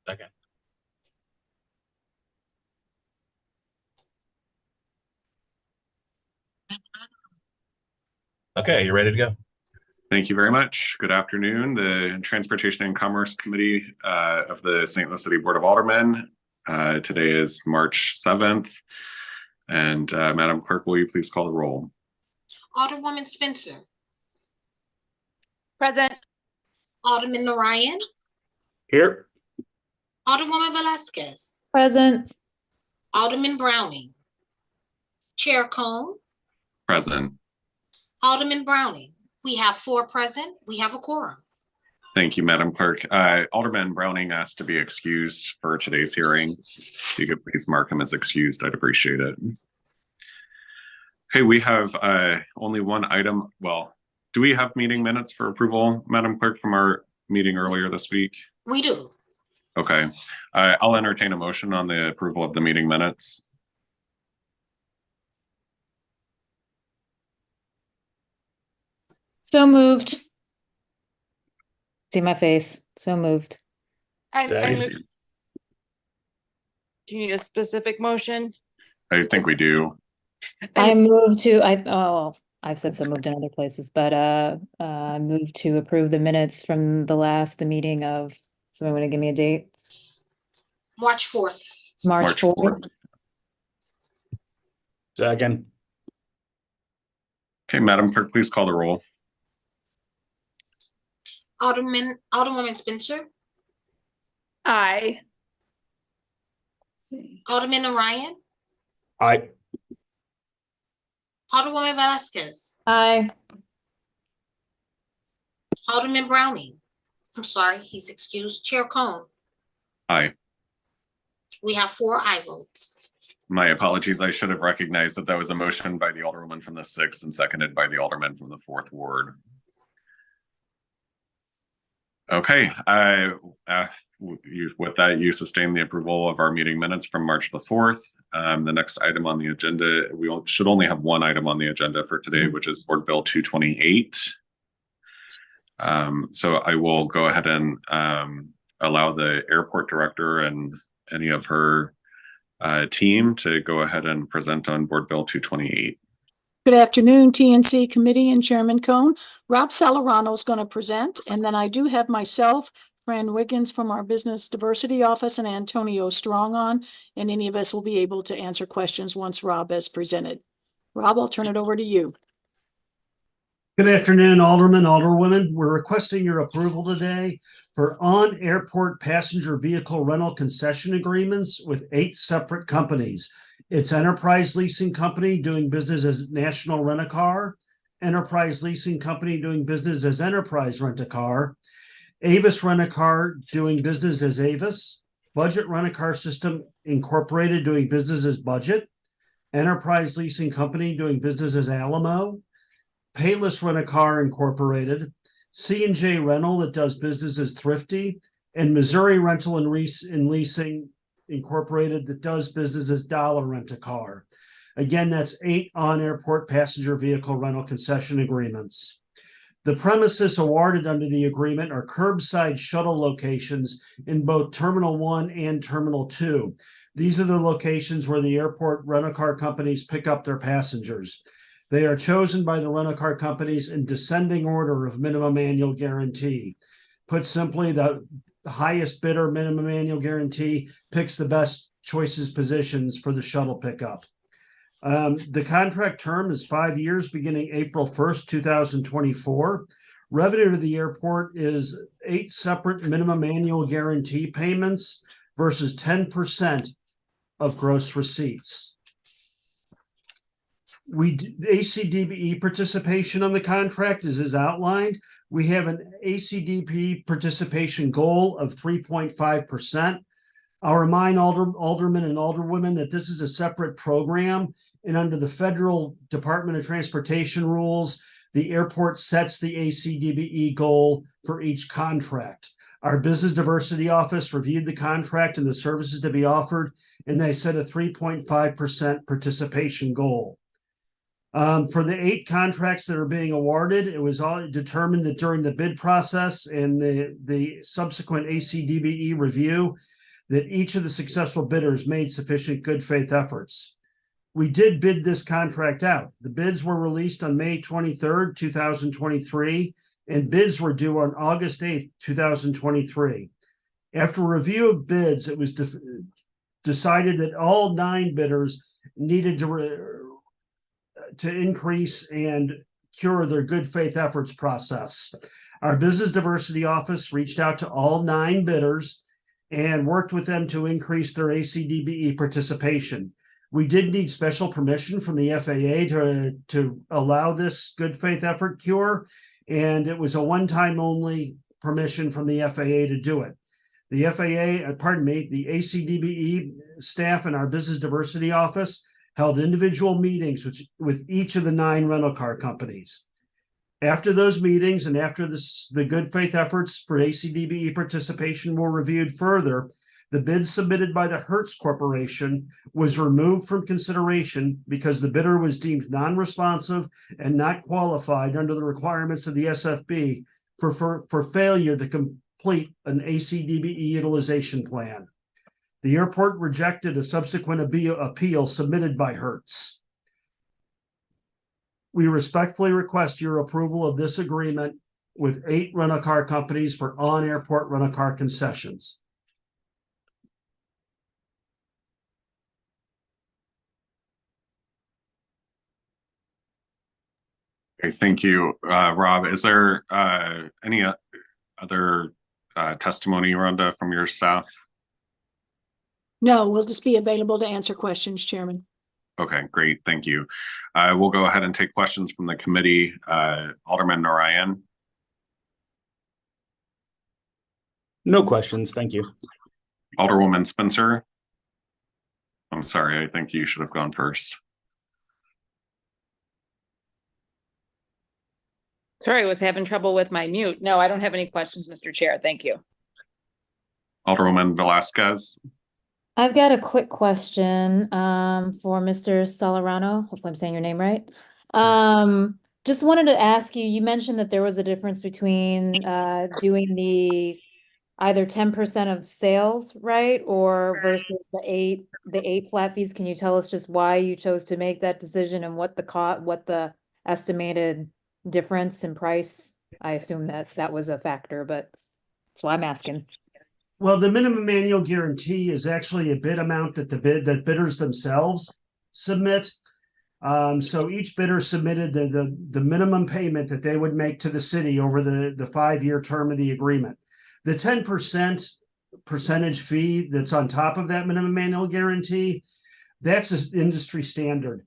Second. Okay, you ready to go? Thank you very much. Good afternoon. The Transportation and Commerce Committee of the St. Louis City Board of Aldermen. Today is March 7th. And Madam Clerk, will you please call the roll? Alderwoman Spencer. Present. Alderman Narayan. Here. Alderwoman Velasquez. Present. Alderman Browning. Chair Cone. Present. Alderman Browning. We have 4 present. We have a quorum. Thank you, Madam Clerk. Alderman Browning asked to be excused for today's hearing. If you could please mark him as excused, I'd appreciate it. Okay, we have only one item. Well, do we have meeting minutes for approval, Madam Clerk, from our meeting earlier this week? We do. Okay, I'll entertain a motion on the approval of the meeting minutes. So moved. See my face. So moved. Second. Do you need a specific motion? I think we do. I moved to, I've said so moved in other places, but I moved to approve the minutes from the meeting of, somebody want to give me a date? March 4th. March 4th. Second. Okay, Madam Clerk, please call the roll. Alderwoman Spencer. Aye. Alderman Narayan. Aye. Alderwoman Velasquez. Aye. Alderman Browning. I'm sorry, he's excused. Chair Cone. Aye. We have 4 aye votes. My apologies. I should have recognized that that was a motion by the Alderwoman from the 6th and seconded by the Alderman from the 4th Ward. Okay, with that, you sustain the approval of our meeting minutes from March the 4th. The next item on the agenda, we should only have one item on the agenda for today, which is Board Bill 228. So I will go ahead and allow the airport director and any of her team to go ahead and present on Board Bill 228. Good afternoon, TNC Committee and Chairman Cone. Rob Salarano is going to present, and then I do have myself, Fran Wiggins from our Business Diversity Office, and Antonio Strong on, and any of us will be able to answer questions once Rob has presented. Rob, I'll turn it over to you. Good afternoon, Aldermen, Alderwomen. We're requesting your approval today for on-airport passenger vehicle rental concession agreements with 8 separate companies. It's Enterprise Leasing Company doing business as National Rent-A-Car, Enterprise Leasing Company doing business as Enterprise Rent-A-Car, Avis Rent-A-Car doing business as Avis, Budget Rent-A-Car System Incorporated doing business as Budget, Enterprise Leasing Company doing business as Alamo, Payless Rent-A-Car Incorporated, C&J Rental that does business as Thrifty, and Missouri Rental and Leasing Incorporated that does business as Dollar Rent-A-Car. Again, that's 8 on-airport passenger vehicle rental concession agreements. The premises awarded under the agreement are curbside shuttle locations in both Terminal 1 and Terminal 2. These are the locations where the airport rent-a-car companies pick up their passengers. They are chosen by the rent-a-car companies in descending order of minimum annual guarantee. Put simply, the highest bidder minimum annual guarantee picks the best choices positions for the shuttle pickup. The contract term is 5 years beginning April 1st, 2024. Revenue to the airport is 8 separate minimum annual guarantee payments versus 10% of gross receipts. ACDBE participation on the contract is as outlined. We have an ACDBE participation goal of 3.5%. I'll remind aldermen and alderwomen that this is a separate program, and under the Federal Department of Transportation rules, the airport sets the ACDBE goal for each contract. Our Business Diversity Office reviewed the contract and the services to be offered, and they set a 3.5% participation goal. For the 8 contracts that are being awarded, it was all determined that during the bid process and the subsequent ACDBE review, that each of the successful bidders made sufficient good faith efforts. We did bid this contract out. The bids were released on May 23rd, 2023, and bids were due on August 8th, 2023. After review of bids, it was decided that all 9 bidders needed to increase and cure their good faith efforts process. Our Business Diversity Office reached out to all 9 bidders and worked with them to increase their ACDBE participation. We did need special permission from the FAA to allow this good faith effort cure, and it was a one-time only permission from the FAA to do it. The the ACDBE staff in our Business Diversity Office held individual meetings with each of the 9 rental car companies. After those meetings and after the good faith efforts for ACDBE participation were reviewed further, the bid submitted by the Hertz Corporation was removed from consideration because the bidder was deemed non-responsive and not qualified under the requirements of the SFB for failure to complete an ACDBE utilization plan. The airport rejected a subsequent appeal submitted by Hertz. We respectfully request your approval of this agreement with 8 rental car companies for on-airport rental car concessions. Okay, thank you, Rob. Is there any other testimony, Rhonda, from your staff? No, we'll just be available to answer questions, Chairman. Okay, great. Thank you. We'll go ahead and take questions from the committee. Alderman Narayan. No questions. Thank you. Alderwoman Spencer. I'm sorry, I think you should have gone first. Sorry, I was having trouble with my mute. No, I don't have any questions, Mr. Chair. Thank you. Alderwoman Velasquez. I've got a quick question for Mr. Salarano. Hopefully I'm saying your name right. Just wanted to ask you, you mentioned that there was a difference between doing the either 10% of sales, right? Or versus the eight flat fees. Can you tell us just why you chose to make that decision and what the estimated difference in price? I assume that was a factor, but that's why I'm asking. Well, the minimum annual guarantee is actually a bid amount that that bidders themselves submit. So each bidder submitted the minimum payment that they would make to the city over the 5-year term of the agreement. The 10% percentage fee that's on top of that minimum annual guarantee, that's an industry standard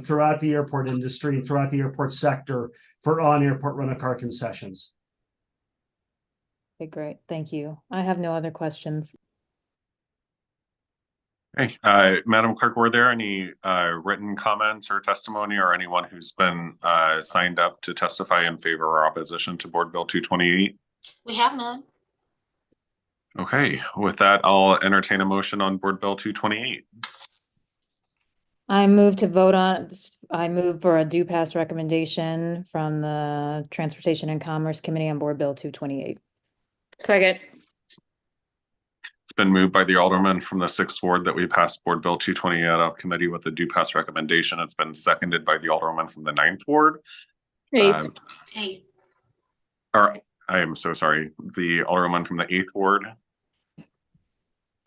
throughout the airport industry and throughout the airport sector for on-airport rental-car concessions. Okay, great. Thank you. I have no other questions. Hey, Madam Clerk, were there any written comments or testimony or anyone who's been signed up to testify in favor or opposition to Board Bill 228? We have none. Okay, with that, I'll entertain a motion on Board Bill 228. I move for a due pass recommendation from the Transportation and Commerce Committee on Board Bill 228. Second. It's been moved by the Alderman from the 6th Ward that we passed Board Bill 228 out of committee with the due pass recommendation. It's been seconded by the Alderman from the 9th Ward. Eighth. Or I am so sorry, the Alderman from the 8th Ward.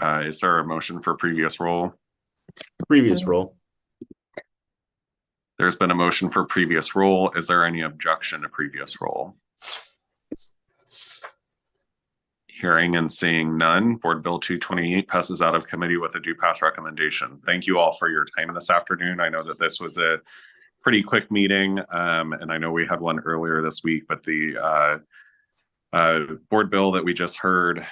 Is there a motion for previous roll? Previous roll. There's been a motion for previous roll. Is there any objection to previous roll? Hearing and seeing none, Board Bill 228 passes out of committee with a due pass recommendation. Thank you all for your time this afternoon. I know that this was a pretty quick meeting, and I know we had one earlier this week, but the board bill that we just heard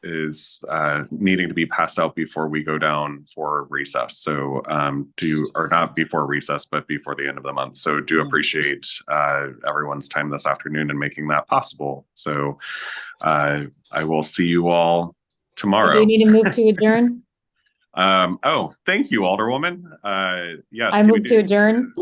is needing to be passed out before we go down for recess. So or not before recess, but before the end of the month. So do appreciate everyone's time this afternoon and making that possible. So I will see you all tomorrow. Do we need to move to adjourn? Oh, thank you, Alderwoman. Yes. I we move to do- adjourn.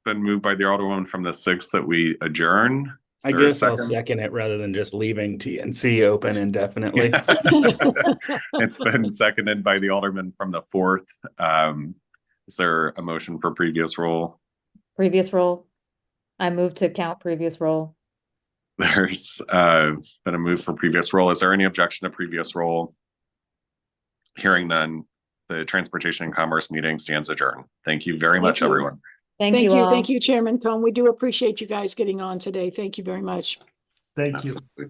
Been moved by the Alderwoman from the 6th that we adjourn. Is I there a guess I'll second? second it rather than just leaving TNC open indefinitely. It's been seconded by the Alderman from the 4th. Is there a motion for previous roll? Previous roll. I move to count previous roll. There's been a move for previous roll. Is there any objection to previous roll? Hearing none, the Transportation and Commerce meeting stands adjourned. Thank you very much, you. everyone. Thank you all. Thank you, Chairman Cohn. We do appreciate you guys getting on today. Thank you very much. Thank you. Absolutely.